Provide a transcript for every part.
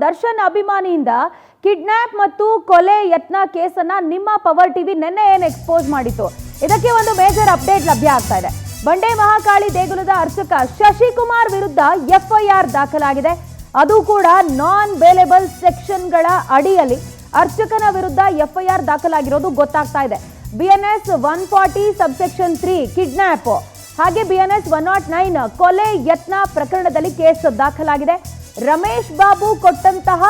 Darshan ಅಭಿಮಾನಿಯಿಂದ kidnap ಮತ್ತು ಕೊಲೆ ಯತ್ನ ಕೇಸನ್ನ ನಿಮ್ಮ ಪವರ್ ಟಿವಿ ನಿನ್ನೆ ಏನು ಎಕ್ಸ್ಪೋಸ್ ಮಾಡಿತ್ತು. ಇದಕ್ಕೆ ಒಂದು ಮೇಜರ್ ಅಪ್ಡೇಟ್ ಲಭ್ಯ ಆಗ್ತಾ ಇದೆ. ಬಂಡೆ ಮಹಾಕಾಳಿ ದೇಗುಲದ ಅರ್ಚಕ ಶಶಿಕುಮಾರ್ ವಿರುದ್ಧ ಎಫ್ಐಆರ್ ದಾಖಲಾಗಿದೆ. ಅದು ಕೂಡ ನಾನ್ ಬೇಲೆಬಲ್ ಸೆಕ್ಷನ್ಗಳ ಅಡಿಯಲ್ಲಿ ಅರ್ಚಕನ ವಿರುದ್ಧ ಎಫ್ಐಆರ್ ದಾಖಲಾಗಿರೋದು ಗೊತ್ತಾಗ್ತಾ ಇದೆ. BNS 140 ಸಬ್ಸೆಕ್ಷನ್ 3 ಕಿಡ್ನಾಪ್ ಹಾಗೆ BNS 109 ಕೊಲೆ ಯತ್ನ ಪ್ರಕರಣದಲ್ಲಿ ಕೇಸ್ ದಾಖಲಾಗಿದೆ. ರಮೇಶ್ ಬಾಬು ಕೊಟ್ಟಂತಹ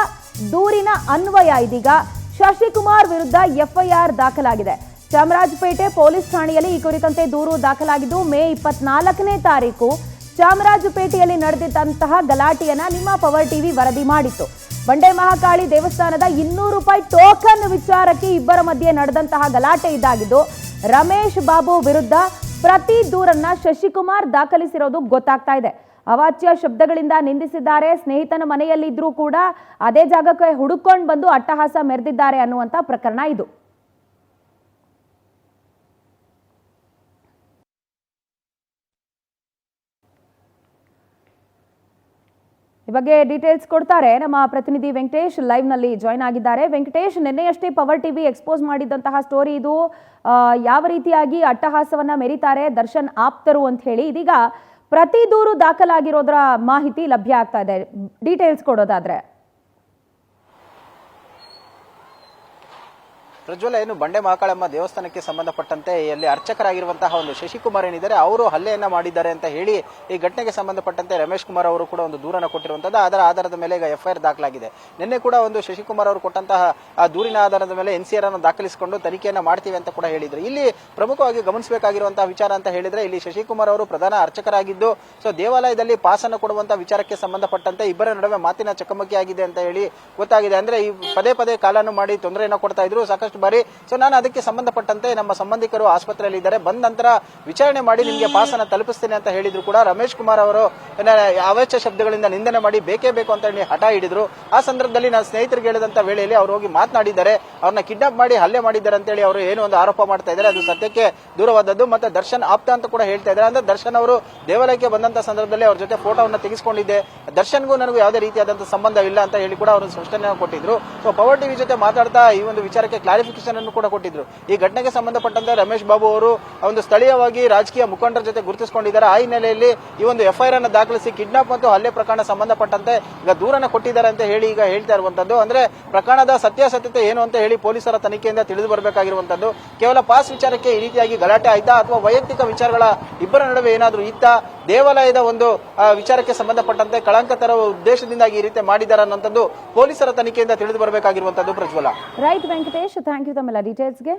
ದೂರಿನ ಅನ್ವಯ ಇದೀಗ ಶಶಿಕುಮಾರ್ ವಿರುದ್ಧ ಎಫ್ಐಆರ್ ದಾಖಲಾಗಿದೆ. ಚಾಮರಾಜಪೇಟೆ ಪೊಲೀಸ್ ಠಾಣೆಯಲ್ಲಿ ಈ ಕುರಿತಂತೆ ದೂರು ದಾಖಲಾಗಿದ್ದು ಮೇ 24ನೇ ತಾರೀಕು ಚಾಮರಾಜಪೇಟೆಯಲ್ಲಿ ನಡೆದಿದ್ದಂತಹ ಗಲಾಟೆಯನ್ನ ನಿಮ್ಮ ಪವರ್ ಟಿವಿ ವರದಿ ಮಾಡಿತ್ತು. ಬಂಡೆ ಮಹಾಕಾಳಿ ದೇವಸ್ಥಾನದ 200 ರೂಪಾಯಿ ಟೋಕನ್ ವಿಚಾರಕ್ಕೆ ಇಬ್ಬರ ಮಧ್ಯೆ ನಡೆದಂತಹ ಗಲಾಟೆ ಇದಾಗಿದ್ದು ರಮೇಶ್ ಬಾಬು ವಿರುದ್ಧ ಪ್ರತಿ ದೂರನ್ನ ಶಶಿಕುಮಾರ್ ದಾಖಲಿಸಿರೋದು ಗೊತ್ತಾಗ್ತಾ ಇದೆ. ಅವಾಚ್ಯ ಶಬ್ದಗಳಿಂದ ನಿಂದಿಸಿದ್ದಾರೆ. ಸ್ನೇಹಿತನ ಮನೆಯಲ್ಲಿದ್ರೂ ಕೂಡ ಅದೇ ಜಾಗಕ್ಕೆ ಹುಡುಕೊಂಡು ಬಂದು ಅಟ್ಟಹಾಸ ಮೆರೆದಿದ್ದಾರೆ ಅನ್ನುವಂತ ಪ್ರಕರಣ ಇದು. ಈ ಬಗ್ಗೆ ಡೀಟೇಲ್ಸ್ ಕೊಡ್ತಾರೆ ನಮ್ಮ ಪ್ರತಿನಿಧಿ ವೆಂಕಟೇಶ್, ಲೈವ್ ನಲ್ಲಿ ಜಾಯ್ನ್ ಆಗಿದ್ದಾರೆ. ವೆಂಕಟೇಶ್, ನಿನ್ನೆಯಷ್ಟೇ ಪವರ್ ಟಿವಿ ಎಕ್ಸ್ಪೋಸ್ ಮಾಡಿದಂತಹ ಸ್ಟೋರಿ ಇದು. ಯಾವ ರೀತಿಯಾಗಿ ಅಟ್ಟಹಾಸವನ್ನ ಮೆರೀತಾರೆ ದರ್ಶನ್ ಆಪ್ತರು ಅಂತ ಹೇಳಿ ಇದೀಗ ಪ್ರತಿ ದೂರು ದಾಖಲಾಗಿರೋದ್ರ ಮಾಹಿತಿ ಲಭ್ಯ ಆಗ್ತಾ ಇದೆ. ಡೀಟೇಲ್ಸ್ ಕೊಡೋದಾದ್ರೆ ಪ್ರಜ್ವಲ, ಏನು ಬಂಡೆ ಮಹಾಕಾಳಮ್ಮ ದೇವಸ್ಥಾನಕ್ಕೆ ಸಂಬಂಧಪಟ್ಟಂತೆ ಇಲ್ಲಿ ಅರ್ಚಕರಾಗಿರುವಂತಹ ಒಂದು ಶಶಿಕುಮಾರ್ ಏನಿದ್ದಾರೆ ಅವರು ಹಲ್ಲೆಯನ್ನ ಮಾಡಿದ್ದಾರೆ ಅಂತ ಹೇಳಿ ಈ ಘಟನೆಗೆ ಸಂಬಂಧಪಟ್ಟಂತೆ ರಮೇಶ್ ಕುಮಾರ್ ಅವರು ಕೂಡ ಒಂದು ದೂರನ್ನು ಕೊಟ್ಟಿರುವಂತದ್ದು. ಅದರ ಆಧಾರದ ಮೇಲೆ ಈಗ ಎಫ್ಐಆರ್ ದಾಖಲಾಗಿದೆ. ನಿನ್ನೆ ಕೂಡ ಒಂದು ಶಶಿಕುಮಾರ್ ಅವರು ಕೊಟ್ಟಂತಹ ಆ ದೂರಿನ ಆಧಾರದ ಮೇಲೆ NCR ಅನ್ನು ದಾಖಲಿಸಿಕೊಂಡು ತನಿಖೆಯನ್ನ ಮಾಡ್ತೀವಿ ಅಂತ ಕೂಡ ಹೇಳಿದ್ರು. ಇಲ್ಲಿ ಪ್ರಮುಖವಾಗಿ ಗಮನಿಸಬೇಕಾಗಿರುವಂತಹ ವಿಚಾರ ಅಂತ ಹೇಳಿದ್ರೆ ಇಲ್ಲಿ ಶಶಿಕುಮಾರ್ ಅವರು ಪ್ರಧಾನ ಅರ್ಚಕರಾಗಿದ್ದು ದೇವಾಲಯದಲ್ಲಿ ಪಾಸ್ ಅನ್ನು ಕೊಡುವಂತಹ ವಿಚಾರಕ್ಕೆ ಸಂಬಂಧಪಟ್ಟಂತೆ ಇಬ್ಬರ ನಡುವೆ ಮಾತಿನ ಚಕಮಕಿ ಆಗಿದೆ ಅಂತ ಹೇಳಿ ಗೊತ್ತಾಗಿದೆ. ಅಂದ್ರೆ ಈ ಪದೇ ಪದೇ ಕಾಲನ್ನು ಮಾಡಿ ತೊಂದರೆಯನ್ನು ಕೊಡ್ತಾ ಇದ್ರು ಸಾಕಷ್ಟು ಬಾರಿ. ನಾನು ಅದಕ್ಕೆ ಸಂಬಂಧಪಟ್ಟಂತೆ ನಮ್ಮ ಸಂಬಂಧಿಕರು ಆಸ್ಪತ್ರೆಯಲ್ಲಿ ಇದ್ದಾರೆ, ಬಂದ ನಂತರ ವಿಚಾರಣೆ ಮಾಡಿ ನಿಮಗೆ ಪಾಸ್ ಅನ್ನು ತಲುಪಿಸ್ತೇನೆ ಅಂತ ಹೇಳಿದ್ರು ಕೂಡ ರಮೇಶ್ ಕುಮಾರ್ ಅವರು ಅವಾಚ್ಯ ಶಬ್ದಗಳಿಂದ ನಿಂದನೆ ಮಾಡಿ ಬೇಕೇ ಬೇಕು ಅಂತ ಹೇಳಿ ಹಠ ಹಿಡಿದ್ರು. ಆ ಸಂದರ್ಭದಲ್ಲಿ ನಾನು ಸ್ನೇಹಿತರಿಗೆ ಹೇಳಿದಂತ ವೇಳೆಯಲ್ಲಿ ಅವರು ಹೋಗಿ ಮಾತನಾಡಿದ್ದಾರೆ. ಅವ್ರನ್ನ ಕಿಡ್ನಾಪ್ ಮಾಡಿ ಹಲ್ಲೆ ಮಾಡಿದ್ದಾರೆ ಅಂತ ಹೇಳಿ ಅವರು ಏನು ಒಂದು ಆರೋಪ ಮಾಡ್ತಾ ಇದ್ದಾರೆ, ಅದು ಸತ್ಯಕ್ಕೆ ದೂರವಾದದ್ದು. ಮತ್ತೆ ದರ್ಶನ್ ಆಪ್ತ ಅಂತ ಕೂಡ ಹೇಳ್ತಾ ಇದ್ದಾರೆ. ಅಂದ್ರೆ ದರ್ಶನ್ ಅವರು ದೇವಾಲಯಕ್ಕೆ ಬಂದಂತ ಸಂದರ್ಭದಲ್ಲಿ ಅವ್ರ ಜೊತೆ ಫೋಟೋವನ್ನು ತೆಗೆಸಿಕೊಂಡಿದ್ದೆ, ದರ್ಶನ್ಗೂ ನನಗೂ ಯಾವುದೇ ರೀತಿಯಾದಂತಹ ಸಂಬಂಧ ಇಲ್ಲ ಅಂತ ಹೇಳಿ ಕೂಡ ಅವರು ಸ್ಪಷ್ಟನೆ ಕೊಟ್ಟಿದ್ರು. ಪವರ್ ಟಿವಿ ಜೊತೆ ಮಾತಾಡ್ತಾ ಈ ಒಂದು ವಿಚಾರಕ್ಕೆ ಕ್ಲಾರಿಫಿಕೇಶನ್ ಅನ್ನು ಕೂಡ ಕೊಟ್ಟಿದ್ರು. ಈ ಘಟನೆಗೆ ಸಂಬಂಧಪಟ್ಟಂತೆ ರಮೇಶ್ ಬಾಬು ಅವರು ಒಂದು ಸ್ಥಳೀಯವಾಗಿ ರಾಜಕೀಯ ಮುಖಂಡರ ಜೊತೆ ಗುರುತಿಸಿಕೊಂಡಿದ್ದಾರೆ. ಆ ಹಿನ್ನೆಲೆಯಲ್ಲಿ ಈ ಒಂದು ಎಫ್ಐಆರ್ ಅನ್ನು ದಾಖಲಿಸಿ ಕಿಡ್ನಾಪ್ ಮತ್ತು ಹಲ್ಲೆ ಪ್ರಕರಣ ಸಂಬಂಧಪಟ್ಟಂತೆ ಈಗ ದೂರನ್ನು ಕೊಟ್ಟಿದ್ದಾರೆ ಅಂತ ಹೇಳಿ ಈಗ ಹೇಳ್ತಾ ಇರುವಂತದ್ದು. ಅಂದ್ರೆ ಪ್ರಕರಣದ ಸತ್ಯಾಸತ್ಯತೆ ಏನು ಅಂತ ಹೇಳಿ ಪೊಲೀಸರ ತನಿಖೆಯಿಂದ ತಿಳಿದು ಬರಬೇಕಾಗಿರುವಂತದ್ದು. ಕೇವಲ ಪಾಸ್ ವಿಚಾರಕ್ಕೆ ಈ ರೀತಿಯಾಗಿ ಗಲಾಟೆ ಆಯ್ತಾ ಅಥವಾ ವೈಯಕ್ತಿಕ ವಿಚಾರಗಳ ಇಬ್ಬರ ನಡುವೆ ಏನಾದರೂ ಇತ್ತ, ದೇವಾಲಯದ ಒಂದು ವಿಚಾರಕ್ಕೆ ಸಂಬಂಧಪಟ್ಟಂತೆ ಕಳಂಕ ತರುವ ಉದ್ದೇಶದಿಂದಾಗಿ ಈ ರೀತಿ ಮಾಡಿದ್ದಾರೆ ಅನ್ನುವಂಥದ್ದು ಪೊಲೀಸರ ತನಿಖೆಯಿಂದ ತಿಳಿದು ಬರಬೇಕಾಗಿರುವಂತದ್ದು. ಪ್ರಜ್ವಲ. ರೈಟ್ ವೆಂಕಟೇಶ್, ಥ್ಯಾಂಕ್ ಯು ತಮ್ಮೆಲ್ಲ ಡೀಟೇಲ್ಸ್ಗೆ.